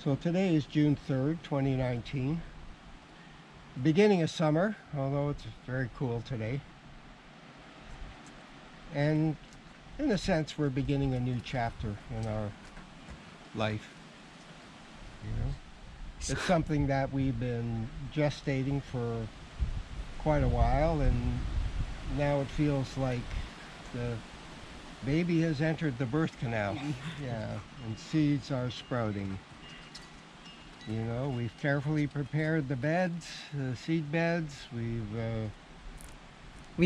So today is June 3rd, 2019. Beginning of summer, although it's very cool today. And in a sense, we're beginning a new chapter in our life. You know, it's something that we've been gestating for quite a while, and now it feels like the baby has entered the birth canal. Yeah, and seeds are sprouting. You know, we've carefully prepared the beds, the seed beds. We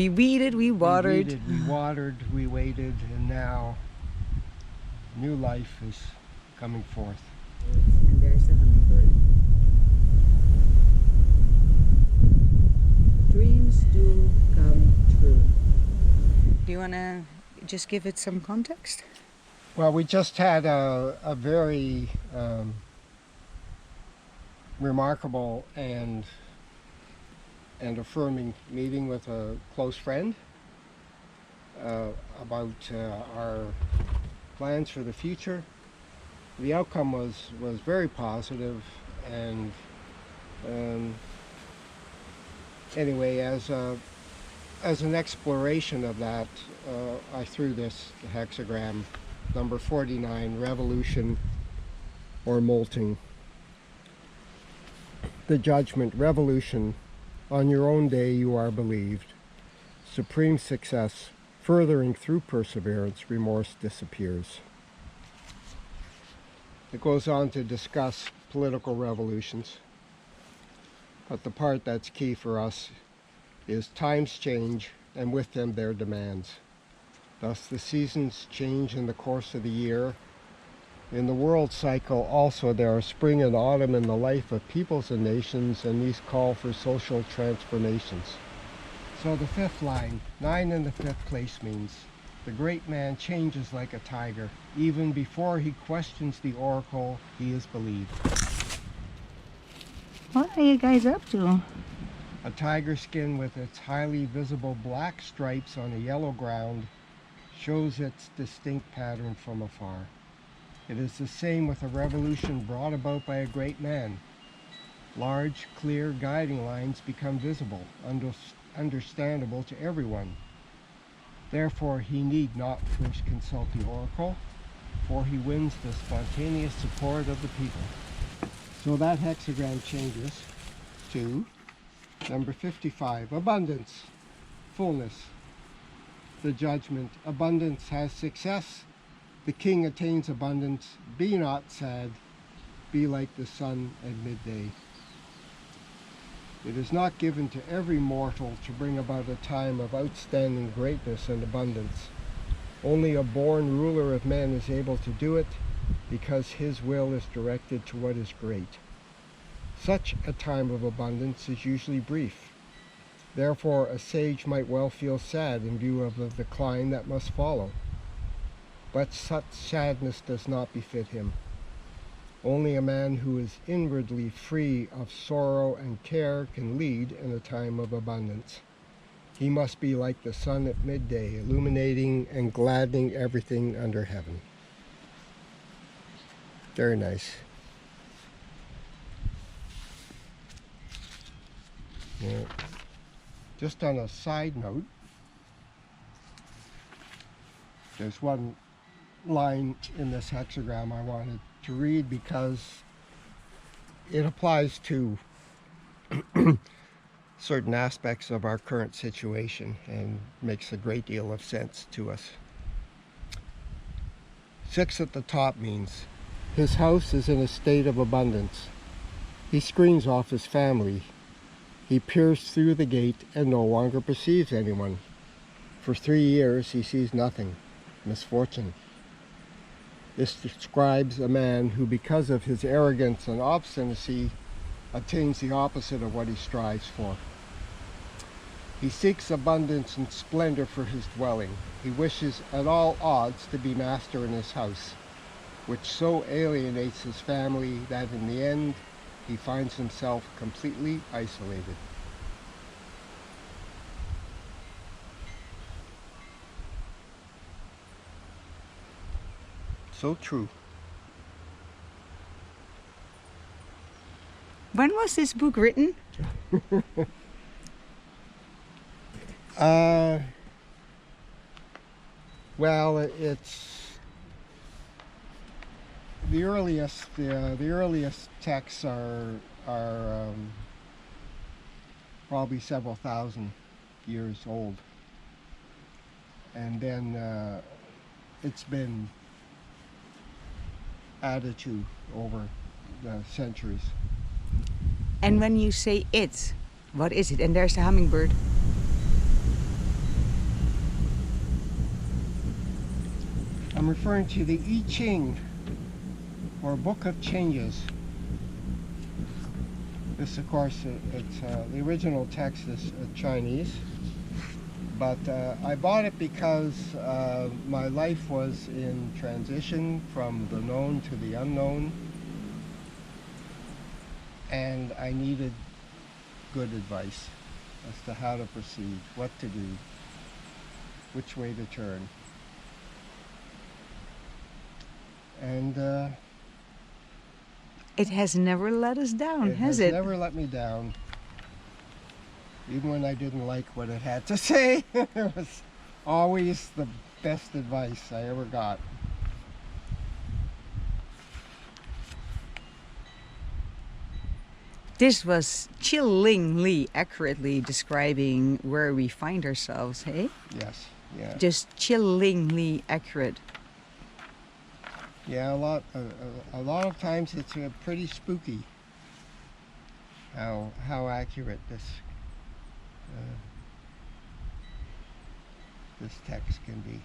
weeded, we watered. We waited, and now new life is coming forth. And there's the hummingbird. Dreams do come true. Do you want to just give it some context? Well, we just had a very remarkable and affirming meeting with a close friend about our plans for the future. The outcome was very positive, and anyway, as an exploration of that, I threw this hexagram, number 49, revolution or molting. The judgment, revolution, on your own day you are believed. Supreme success, furthering through perseverance, remorse disappears. It goes on to discuss political revolutions, but the part that's key for us is times change, and with them their demands. Thus the seasons change in the course of the year. In the world cycle also there are spring and autumn in the life of peoples and nations, and these call for social transformations. So the fifth line, 9 in the fifth place, means the great man changes like a tiger. Even before he questions the oracle, he is believed. What are you guys up to? A tiger skin with its highly visible black stripes on a yellow ground shows its distinct pattern from afar. It is the same with a revolution brought about by a great man. Large, clear guiding lines become visible, understandable to everyone. Therefore, he need not first consult the oracle, for he wins the spontaneous support of the people. So that hexagram changes to number 55, abundance, fullness. The judgment, abundance has success. The king attains abundance. Be not sad. Be like the sun at midday. It is not given to every mortal to bring about a time of outstanding greatness and abundance. Only a born ruler of men is able to do it, because his will is directed to what is great. Such a time of abundance is usually brief. Therefore, a sage might well feel sad in view of the decline that must follow. But such sadness does not befit him. Only a man who is inwardly free of sorrow and care can lead in a time of abundance. He must be like the sun at midday, illuminating and gladdening everything under heaven. Very nice. Yeah. Just on a side note, there's one line in this hexagram I wanted to read because it applies to certain aspects of our current situation and makes a great deal of sense to us. 6 at the top means his house is in a state of abundance. He screens off his family. He peers through the gate and no longer perceives anyone. For 3 years he sees nothing. Misfortune. This describes a man who, because of his arrogance and obstinacy, attains the opposite of what he strives for. He seeks abundance and splendor for his dwelling. He wishes at all odds to be master in his house, which so alienates his family that in the end he finds himself completely isolated. So true. When was this book written? Well, it's the earliest texts are probably several thousand years old, and then it's been added to over the centuries. And when you say it, what is it? And there's the hummingbird. I'm referring to the I Ching, or Book of Changes. This, of course, it's the original text is Chinese, but I bought it because my life was in transition from the known to the unknown, and I needed good advice as to how to proceed, what to do, which way to turn. And It has never let us down, has it? never let me down. Even when I didn't like what it had to say, it was always the best advice I ever got. This was chillingly accurately describing where we find ourselves, hey? Yes, yeah. Just chillingly accurate. Yeah, a lot of times it's pretty spooky how accurate this text can be.